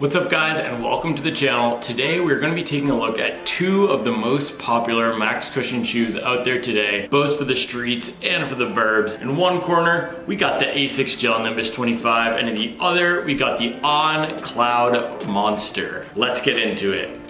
What's up guys, and welcome to the channel. Today we're going to be taking a look at two of the most popular max cushion shoes out there today, both for the streets and for the burbs. In one corner we got the ASICS Gel-Nimbus 25, and in the other we got the On Cloudmonster. Let's get into it.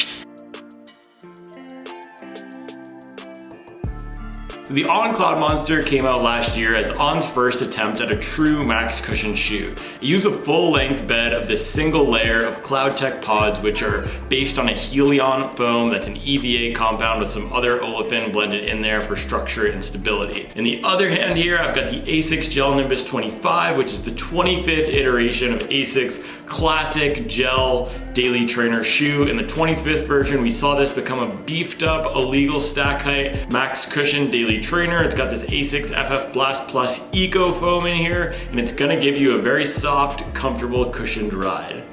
The On Cloudmonster came out last year as On's first attempt at a true max cushion shoe. It used a full-length bed of this single layer of CloudTec pods, which are based on a Helion foam that's an EVA compound with some other Olefin blended in there for structure and stability. In the other hand here, I've got the ASICS Gel-Nimbus 25, which is the 25th iteration of ASICS classic gel daily trainer shoe. In the 25th version, we saw this become a beefed up, illegal stack height max cushion daily trainer. It's got this ASICS FF Blast Plus Eco Foam in here, and it's gonna give you a very soft, comfortable, cushioned ride.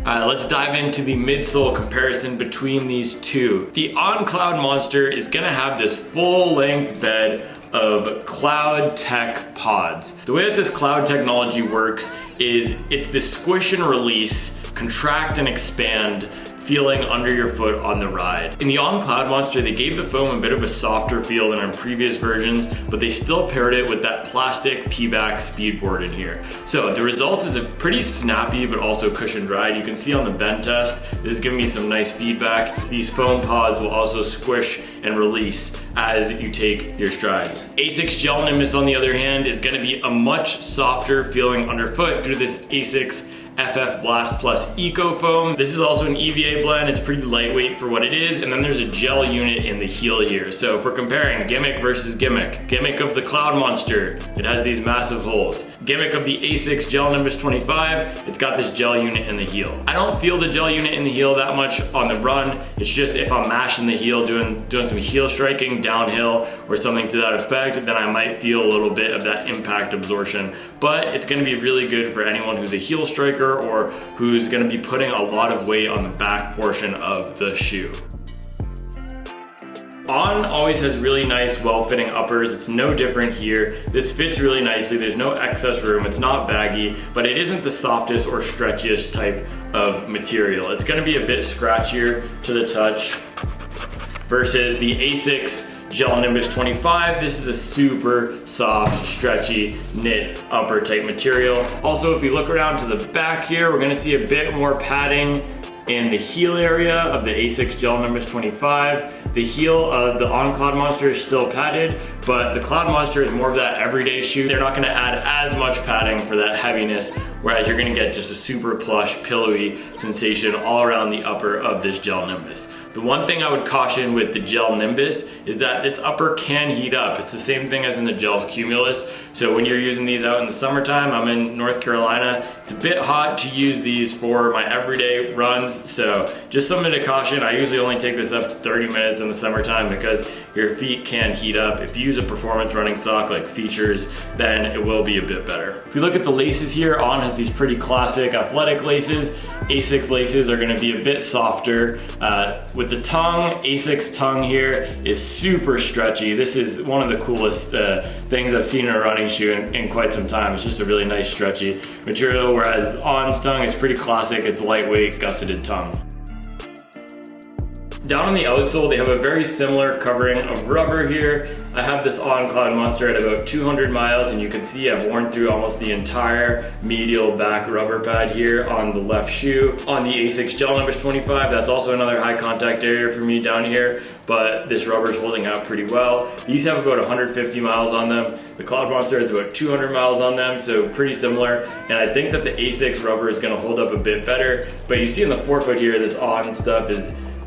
Let's dive into the midsole comparison between these two. The On Cloudmonster is gonna have this full-length bed of CloudTec pods. The way that this cloud technology works is it's this squish and release, contract and expand feeling under your foot on the ride. In the On Cloudmonster, they gave the foam a bit of a softer feel than in previous versions, but they still paired it with that plastic P-back speedboard in here. So the result is a pretty snappy but also cushioned ride. You can see on the bend test, this is giving me some nice feedback. These foam pods will also squish and release as you take your strides. ASICS Gel-Nimbus, on the other hand, is gonna be a much softer feeling underfoot due to this ASICS FF Blast Plus Eco Foam. This is also an EVA blend. It's pretty lightweight for what it is, and then there's a gel unit in the heel here. So if we're comparing gimmick versus gimmick, gimmick of the Cloudmonster, it has these massive holes. Gimmick of the ASICS Gel-Nimbus 25, it's got this gel unit in the heel. I don't feel the gel unit in the heel that much on the run. It's just if I'm mashing the heel, doing some heel striking downhill or something to that effect, then I might feel a little bit of that impact absorption. But it's gonna be really good for anyone who's a heel striker or who's gonna be putting a lot of weight on the back portion of the shoe. On always has really nice, well-fitting uppers. It's no different here. This fits really nicely. There's no excess room. It's not baggy, but it isn't the softest or stretchiest type of material. It's gonna be a bit scratchier to the touch versus the ASICS Gel-Nimbus 25. This is a super soft, stretchy, knit upper type material. Also, if we look around to the back here, we're gonna see a bit more padding in the heel area of the ASICS Gel-Nimbus 25. The heel of the On Cloudmonster is still padded, but the Cloudmonster is more of that everyday shoe. They're not gonna add as much padding for that heaviness, whereas you're gonna get just a super plush, pillowy sensation all around the upper of this Gel-Nimbus. The one thing I would caution with the Gel-Nimbus is that this upper can heat up. It's the same thing as in the Gel-Cumulus. So when you're using these out in the summertime, I'm in North Carolina, it's a bit hot to use these for my everyday runs. So just something to caution. I usually only take this up to 30 minutes in the summertime because your feet can heat up. If you use a performance running sock like Features, then it will be a bit better. If we look at the laces here, On has these pretty classic athletic laces. ASICS laces are gonna be a bit softer. With the tongue, ASICS tongue here is super stretchy. This is one of the coolest things I've seen in a running shoe in quite some time. It's just a really nice stretchy material, whereas On's tongue is pretty classic. It's lightweight, gusseted tongue. Down on the outsole, they have a very similar covering of rubber here. I have this On Cloudmonster at about 200 miles, and you can see I've worn through almost the entire medial back rubber pad here on the left shoe. On the ASICS Gel-Nimbus 25, that's also another high contact area for me down here, but this rubber is holding out pretty well. These have about 150 miles on them. The Cloudmonster has about 200 miles on them, so pretty similar. And I think that the ASICS rubber is gonna hold up a bit better, but you see in the forefoot here, this On stuff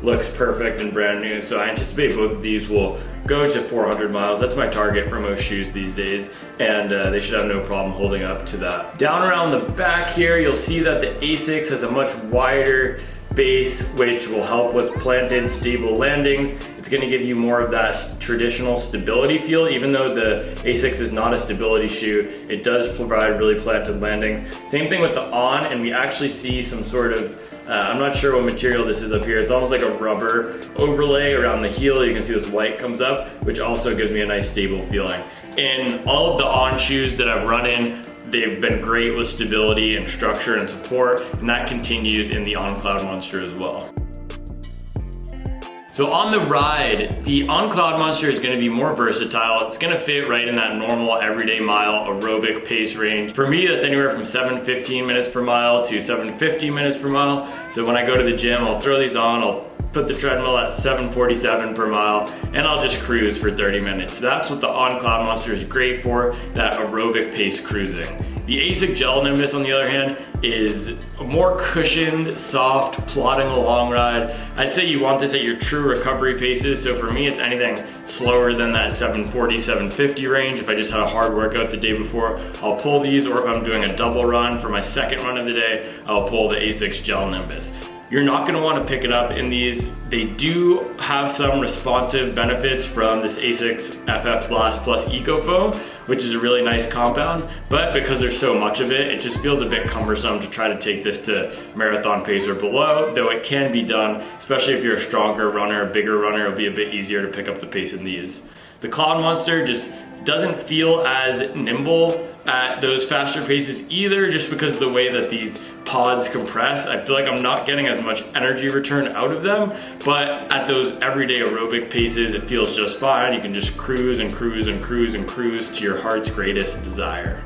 looks perfect and brand new, so I anticipate both of these will go to 400 miles. That's my target for most shoes these days, and they should have no problem holding up to that. Down around the back here, you'll see that the ASICS has a much wider base, which will help with planted stable landings. It's gonna give you more of that traditional stability feel. Even though the ASICS is not a stability shoe, it does provide really planted landings. Same thing with the On, and we actually see some sort of, I'm not sure what material this is up here. It's almost like a rubber overlay around the heel. You can see this white comes up, which also gives me a nice stable feeling. In all of the On shoes that I've run in, they've been great with stability and structure and support, and that continues in the On Cloudmonster as well. So on the ride, the On Cloudmonster is gonna be more versatile. It's gonna fit right in that normal everyday mile aerobic pace range. For me, that's anywhere from 7:15 minutes per mile to 7:50 minutes per mile. So when I go to the gym, I'll throw these on, I'll put the treadmill at 7:47 per mile, and I'll just cruise for 30 minutes. That's what the On Cloudmonster is great for, that aerobic pace cruising. The ASICS Gel-Nimbus, on the other hand, is a more cushioned, soft, plodding a long ride. I'd say you want this at your true recovery paces, so for me, it's anything slower than that 740, 750 range. If I just had a hard workout the day before, I'll pull these, or if I'm doing a double run for my second run of the day, I'll pull the ASICS Gel-Nimbus. You're not gonna wanna pick it up in these. They do have some responsive benefits from this ASICS FF Blast Plus Eco Foam, which is a really nice compound, but because there's so much of it, it just feels a bit cumbersome to try to take this to marathon pace or below, though it can be done, especially if you're a stronger runner, a bigger runner, it'll be a bit easier to pick up the pace in these. The Cloudmonster just doesn't feel as nimble at those faster paces either, just because of the way that these pods compress. I feel like I'm not getting as much energy return out of them, but at those everyday aerobic paces, it feels just fine. You can just cruise and cruise and cruise and cruise to your heart's greatest desire.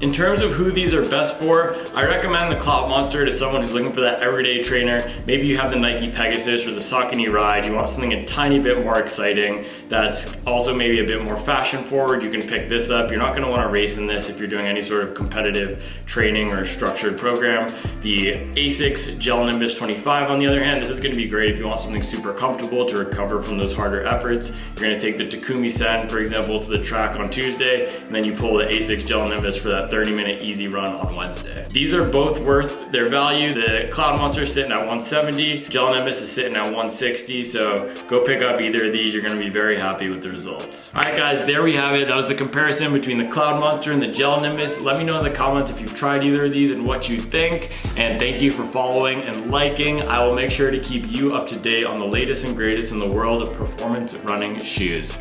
In terms of who these are best for, I recommend the Cloudmonster to someone who's looking for that everyday trainer. Maybe you have the Nike Pegasus or the Saucony Ride, you want something a tiny bit more exciting that's also maybe a bit more fashion forward, you can pick this up. You're not gonna wanna race in this if you're doing any sort of competitive training or structured program. The ASICS Gel-Nimbus 25, on the other hand, this is gonna be great if you want something super comfortable to recover from those harder efforts. You're gonna take the Takumi Sen, for example, to the track on Tuesday, and then you pull the ASICS Gel-Nimbus for that 30-minute easy run on Wednesday. These are both worth their value. The Cloudmonster is sitting at 170, Gel-Nimbus is sitting at 160, so go pick up either of these. You're gonna be very happy with the results. All right guys, there we have it. That was the comparison between the Cloudmonster and the Gel-Nimbus. Let me know in the comments if you've tried either of these and what you think, and thank you for following and liking. I will make sure to keep you up to date on the latest and greatest in the world of performance running shoes.